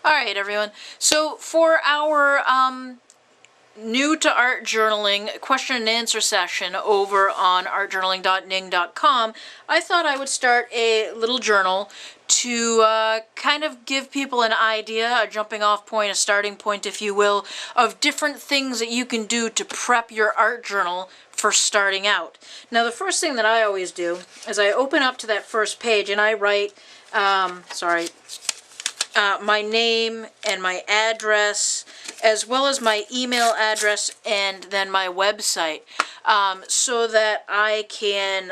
Alright everyone, so for our new to art journaling question and answer session over on artjournaling.ning.com, I thought I would start a little journal to kind of give people an idea, a jumping off point, a starting point if you will, of different things that you can do to prep your art journal for starting out. Now the first thing that I always do is I open up to that first page and I write, my name and my address, as well as my email address and then my website, so that I can,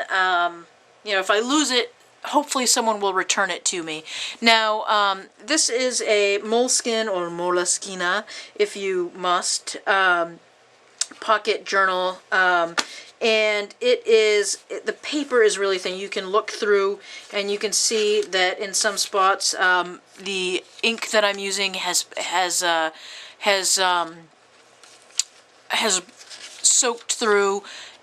if I lose it, hopefully someone will return it to me. Now, this is a moleskin or moleskina, if you must, pocket journal, and the paper is really thin. You can look through and you can see that in some spots the ink that I'm using has soaked through,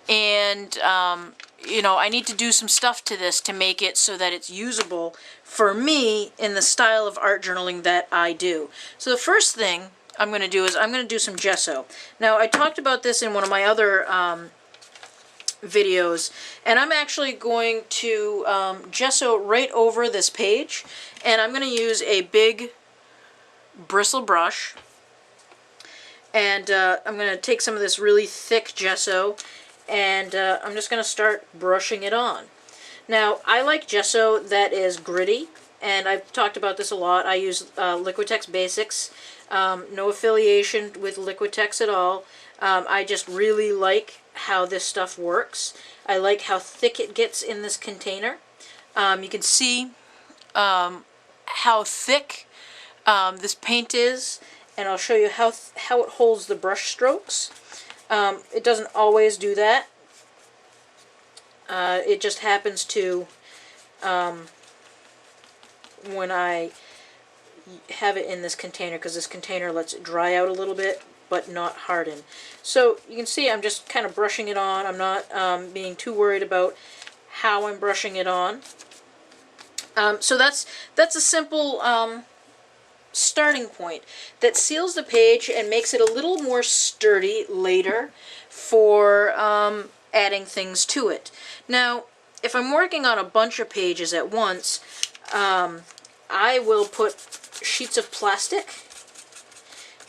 and I need to do some stuff to this to make it so that it's usable for me in the style of art journaling that I do. So the first thing I'm going to do is I'm going to do some gesso. Now I talked about this in one of my other videos, and I'm actually going to gesso right over this page, and I'm going to use a big bristle brush, and I'm going to take some of this really thick gesso, and I'm just going to start brushing it on. Now I like gesso that is gritty, and I've talked about this a lot. I use Liquitex Basics, no affiliation with Liquitex at all. I just really like how this stuff works. I like how thick it gets in this container. You can see how thick this paint is, and I'll show you how it holds the brush strokes. It doesn't always do that. It just happens to when I have it in this container, because this container lets it dry out a little bit but not harden. So you can see I'm just kind of brushing it on. I'm not being too worried about how I'm brushing it on. So that's a simple starting point that seals the page and makes it a little more sturdy later for adding things to it. Now, if I'm working on a bunch of pages at once, I will put sheets of plastic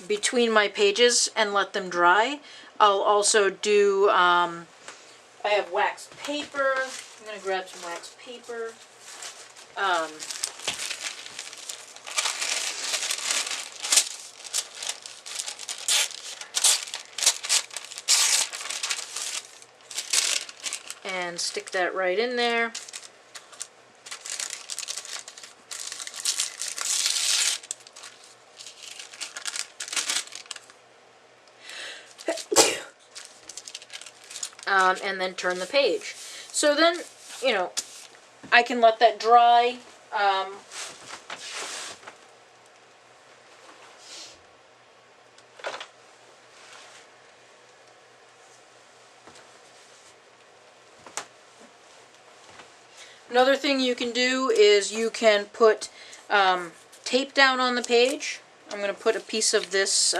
between my pages and let them dry. I'll also do, I have wax paper. I'm going to grab some wax paper. And stick that right in there. And then turn the page. So then, I can let that dry. Another thing you can do is you can put tape down on the page. I'm going to put a piece of this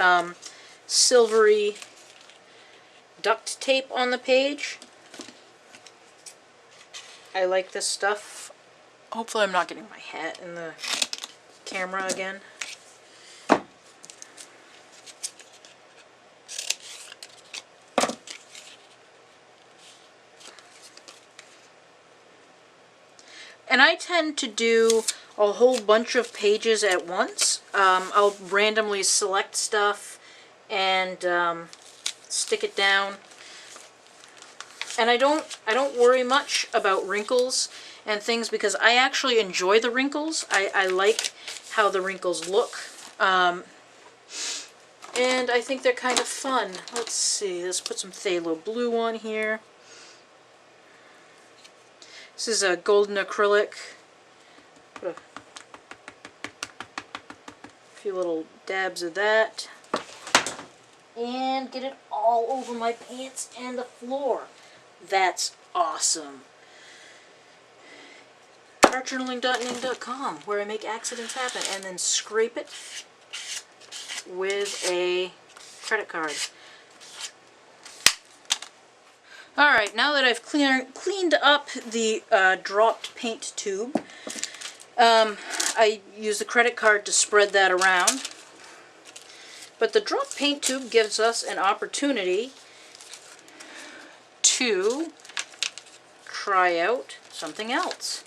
silvery duct tape on the page. I like this stuff. Hopefully I'm not getting my hat in the camera again. And I tend to do a whole bunch of pages at once. I'll randomly select stuff and stick it down. And I don't worry much about wrinkles and things, because I actually enjoy the wrinkles. I like how the wrinkles look. And I think they're kind of fun. Let's see, let's put some phthalo blue on here. This is a golden acrylic. Put a few little dabs of that. And get it all over my pants and the floor. That's awesome. Artjournaling.ning.com, where I make accidents happen, and then scrape it with a credit card. Alright, now that I've cleaned up the dropped paint tube, I use the credit card to spread that around. But the dropped paint tube gives us an opportunity to try out something else.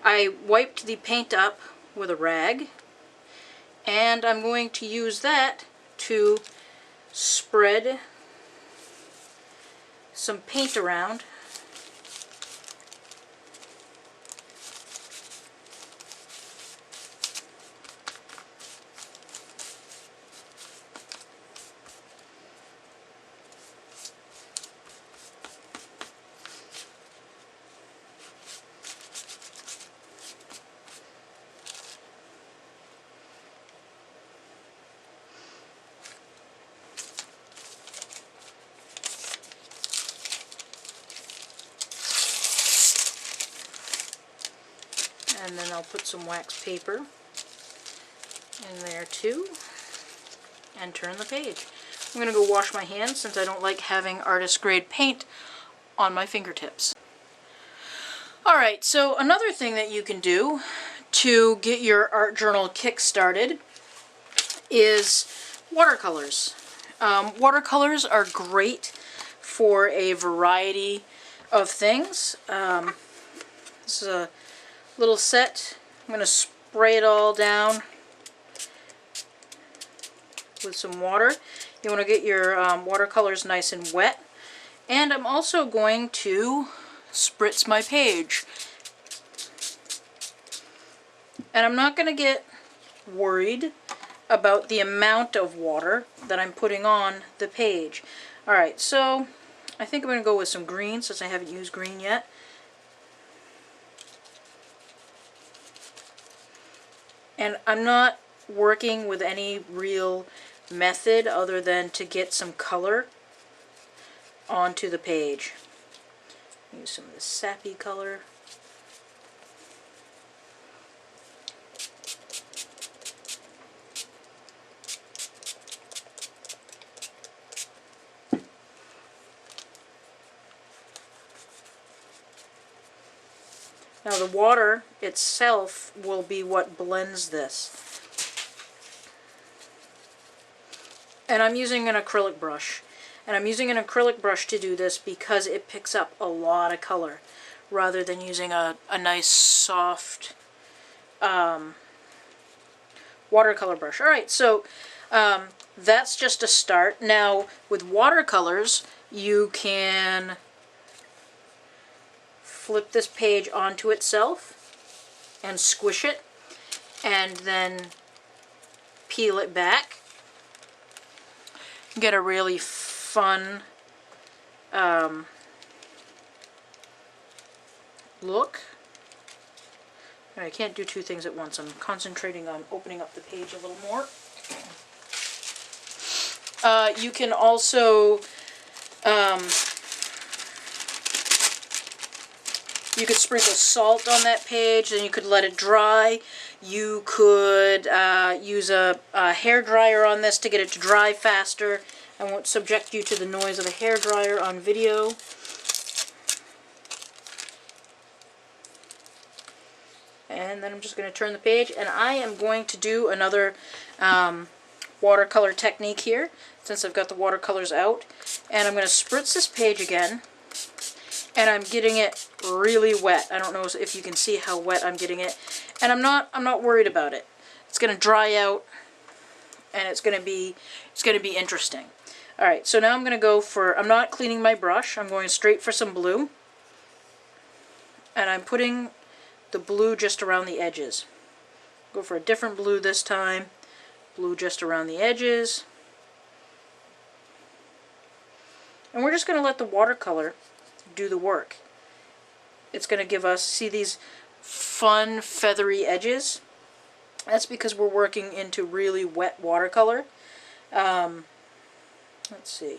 I wiped the paint up with a rag, and I'm going to use that to spread some paint around. And then I'll put some wax paper in there too, and turn the page. I'm going to go wash my hands since I don't like having artist grade paint on my fingertips. Alright, so another thing that you can do to get your art journal kick-started is watercolors. Watercolors are great for a variety of things. This is a little set. I'm going to spray it all down with some water. You want to get your watercolors nice and wet. And I'm also going to spritz my page. And I'm not going to get worried about the amount of water that I'm putting on the page. Alright, so I think I'm going to go with some green since I haven't used green yet. And I'm not working with any real method other than to get some color onto the page. Use some of this sappy color. Now the water itself will be what blends this. And I'm using an acrylic brush. And I'm using an acrylic brush to do this because it picks up a lot of color rather than using a nice soft watercolor brush. Alright, so that's just a start. Now with watercolors you can flip this page onto itself and squish it and then peel it back. Get a really fun look. I can't do two things at once. I'm concentrating on opening up the page a little more. You can also you could sprinkle salt on that page, then you could let it dry. You could use a hair dryer on this to get it to dry faster. I won't subject you to the noise of a hair dryer on video. And then I'm just going to turn the page, and I am going to do another watercolor technique here, since I've got the watercolors out. And I'm going to spritz this page again. And I'm getting it really wet. I don't know if you can see how wet I'm getting it. And I'm not worried about it. It's going to dry out and it's going to be interesting. All right, so now I'm going to go for, I'm not cleaning my brush. I'm going straight for some blue. And I'm putting the blue just around the edges. Go for a different blue this time. Blue just around the edges. And we're just going to let the watercolor do the work. It's going to give us, see these fun feathery edges? That's because we're working into really wet watercolor. Let's see,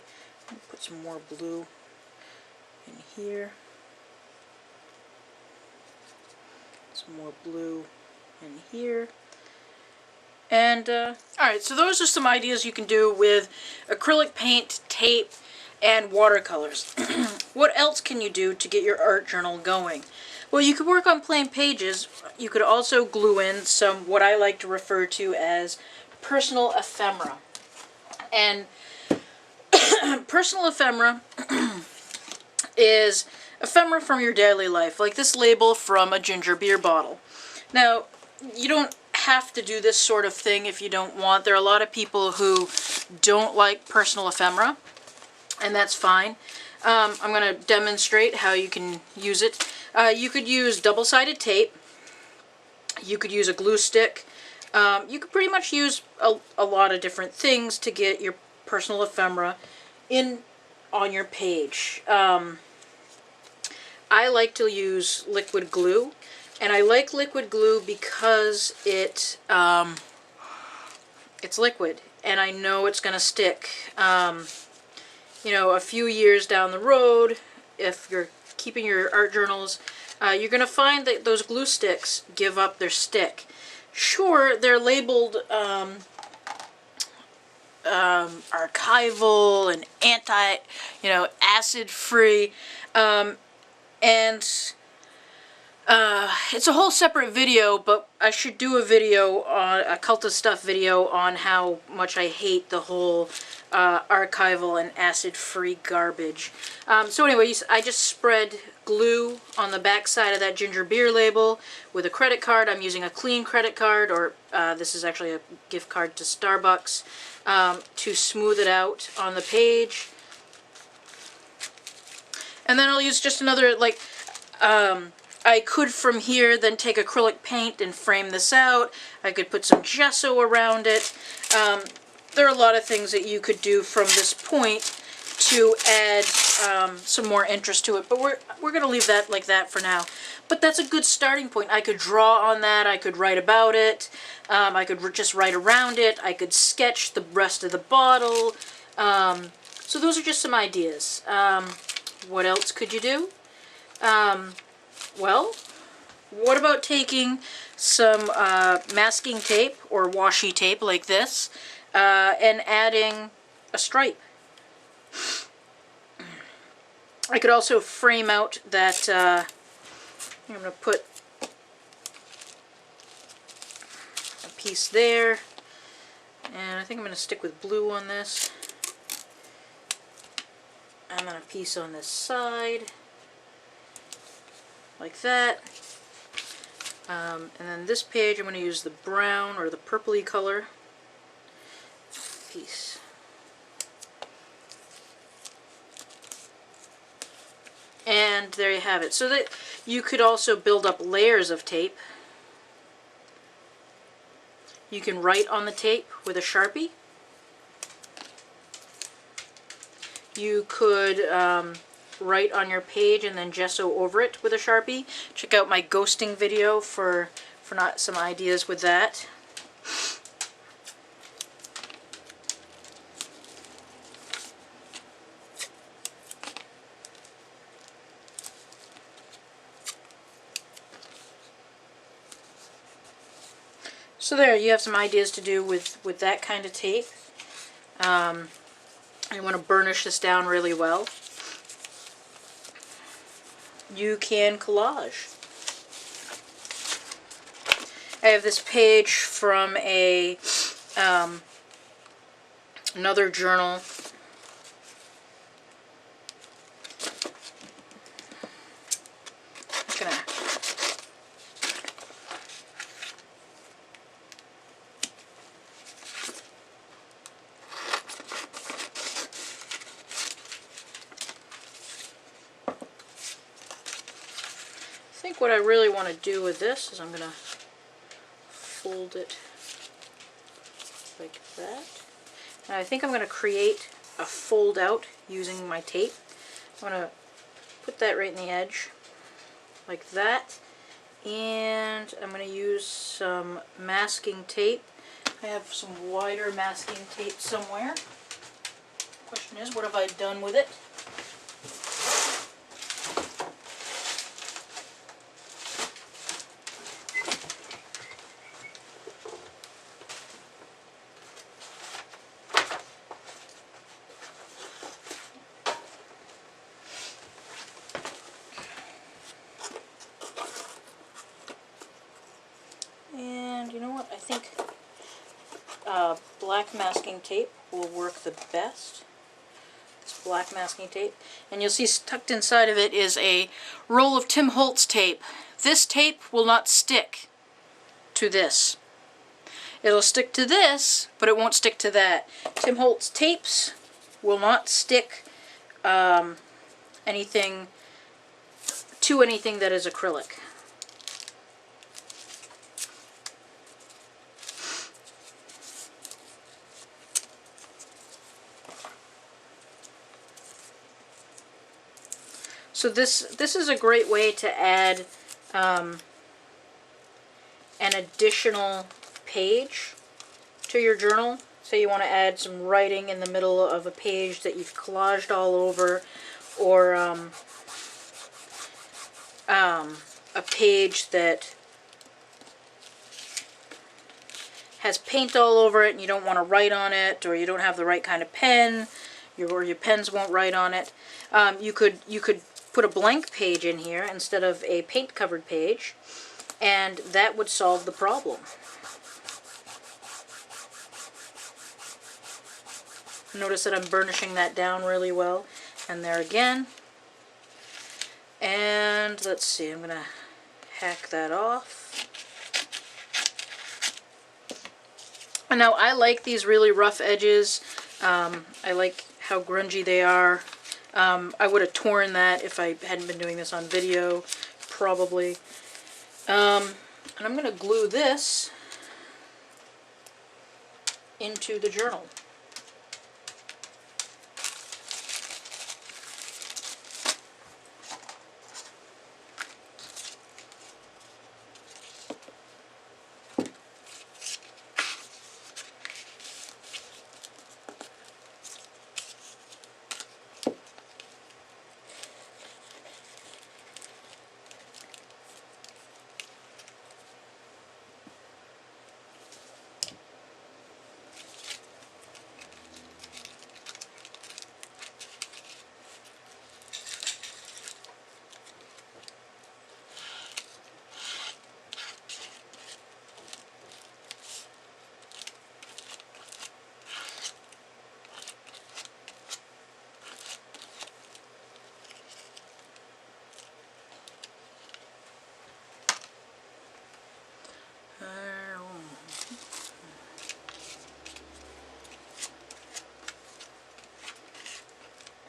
put some more blue in here. Some more blue in here. And, alright, so those are some ideas you can do with acrylic paint, tape, and watercolors. What else can you do to get your art journal going? Well, you could work on plain pages. You could also glue in some, what I like to refer to as personal ephemera. And personal ephemera is ephemera from your daily life, like this label from a ginger beer bottle. Now, you don't have to do this sort of thing if you don't want. There are a lot of people who don't like personal ephemera, and that's fine. I'm going to demonstrate how you can use it. You could use double-sided tape. You could use a glue stick. You could pretty much use a lot of different things to get your personal ephemera in on your page. I like to use liquid glue, and I like liquid glue because it's liquid, and I know it's going to stick. You know, a few years down the road, if you're keeping your art journals, you're going to find that those glue sticks give up their stick. Sure, they're labeled archival and acid-free, and it's a whole separate video, but I should do a video, a Cult of Stuff video, on how much I hate the whole archival and acid-free garbage. So anyways, I just spread glue on the back side of that ginger beer label with a credit card. I'm using a clean credit card, or this is actually a gift card to Starbucks, to smooth it out on the page. And then I'll use just another, like, I could from here then take acrylic paint and frame this out. I could put some gesso around it. There are a lot of things that you could do from this point to add some more interest to it, but we're going to leave that like that for now. But that's a good starting point. I could draw on that, I could write about it, I could just write around it, I could sketch the rest of the bottle. So those are just some ideas. What else could you do? Well, what about taking some masking tape or washi tape like this and adding a stripe? I could also frame out that, I'm going to put a piece there, and I think I'm going to stick with blue on this, and then a piece on this side, like that. And then this page I'm going to use the brown or the purpley color piece. And there you have it. So that you could also build up layers of tape. You can write on the tape with a Sharpie. You could write on your page and then gesso over it with a Sharpie. Check out my ghosting video for some ideas with that. So there, you have some ideas to do with that kind of tape. You want to burnish this down really well. You can collage. I have this page from a another journal. I'm gonna I think what I really want to do with this is I'm going to fold it like that. And I think I'm going to create a fold out using my tape. I'm going to put that right in the edge like that. And I'm going to use some masking tape. I have some wider masking tape somewhere. Question is, what have I done with it? think black masking tape will work the best. This black masking tape. And you'll see tucked inside of it is a roll of Tim Holtz tape. This tape will not stick to this. It'll stick to this, but it won't stick to that. Tim Holtz tapes will not stick anything to anything that is acrylic. So this is a great way to add an additional page to your journal. Say you want to add some writing in the middle of a page that you've collaged all over, or a page that has paint all over it and you don't want to write on it, or you don't have the right kind of pen, or your pens won't write on it. You could put a blank page in here instead of a paint-covered page, and that would solve the problem. Notice that I'm burnishing that down really well, and there again. And let's see, I'm going to hack that off. And now I like these really rough edges. I like how grungy they are. I would have torn that if I hadn't been doing this on video, probably. And I'm going to glue this into the journal.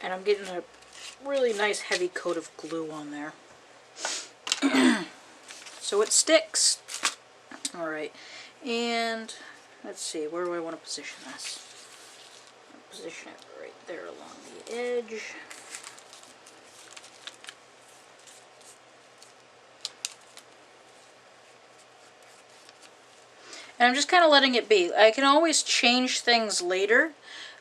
And I'm getting a really nice heavy coat of glue on there. So it sticks. Alright, and let's see, where do I want to position this? Position it right there along the edge. And I'm just kind of letting it be. I can always change things later.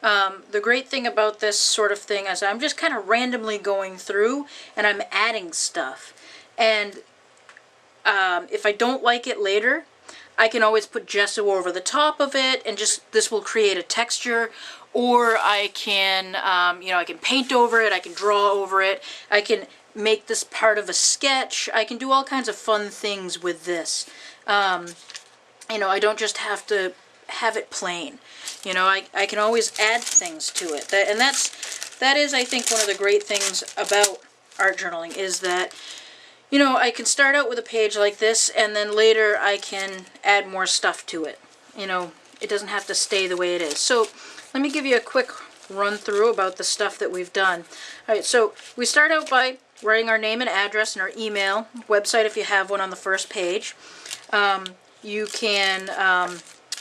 The great thing about this sort of thing is I'm just kind of randomly going through and I'm adding stuff. And if I don't like it later, I can always put gesso over the top of it, and just this will create a texture. Or I can, you know, I can paint over it, I can draw over it, I can make this part of a sketch. I can do all kinds of fun things with this. You know, I don't just have to have it plain. You know, I can always add things to it. That is, I think, one of the great things about art journaling, is that, you know, I can start out with a page like this, and then later I can add more stuff to it. You know, it doesn't have to stay the way it is. So let me give you a quick run through about the stuff that we've done. Alright, so we start out by writing our name and address and our email, website if you have one on the first page. You can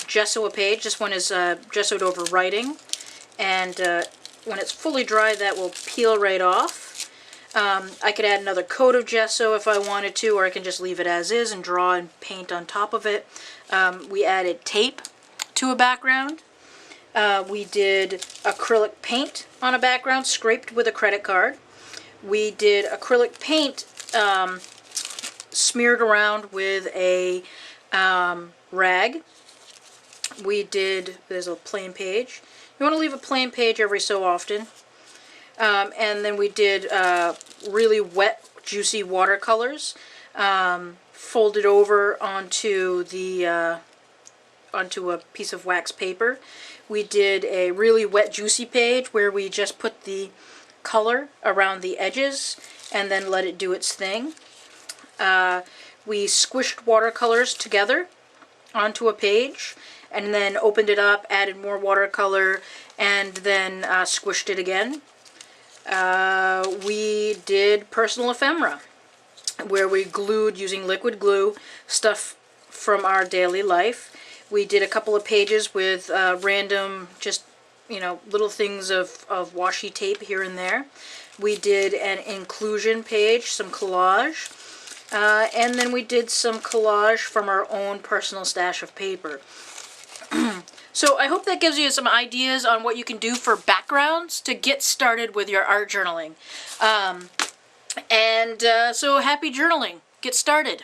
gesso a page. This one is gessoed over writing, and when it's fully dry, that will peel right off. I could add another coat of gesso if I wanted to, or I can just leave it as is and draw and paint on top of it. We added tape to a background. We did acrylic paint on a background, scraped with a credit card. We did acrylic paint smeared around with a rag. We did, there's a plain page. You want to leave a plain page every so often. And then we did really wet, juicy watercolors, folded over onto the onto a piece of wax paper. We did a really wet, juicy page where we just put the color around the edges and then let it do its thing. We squished watercolors together onto a page and then opened it up, added more watercolor, and then squished it again. We did personal ephemera, where we glued, using liquid glue, stuff from our daily life. We did a couple of pages with random, just, you know, little things of washi tape here and there. We did an inclusion page, some collage, and then we did some collage from our own personal stash of paper. So I hope that gives you some ideas on what you can do for backgrounds to get started with your art journaling. So happy journaling. Get started.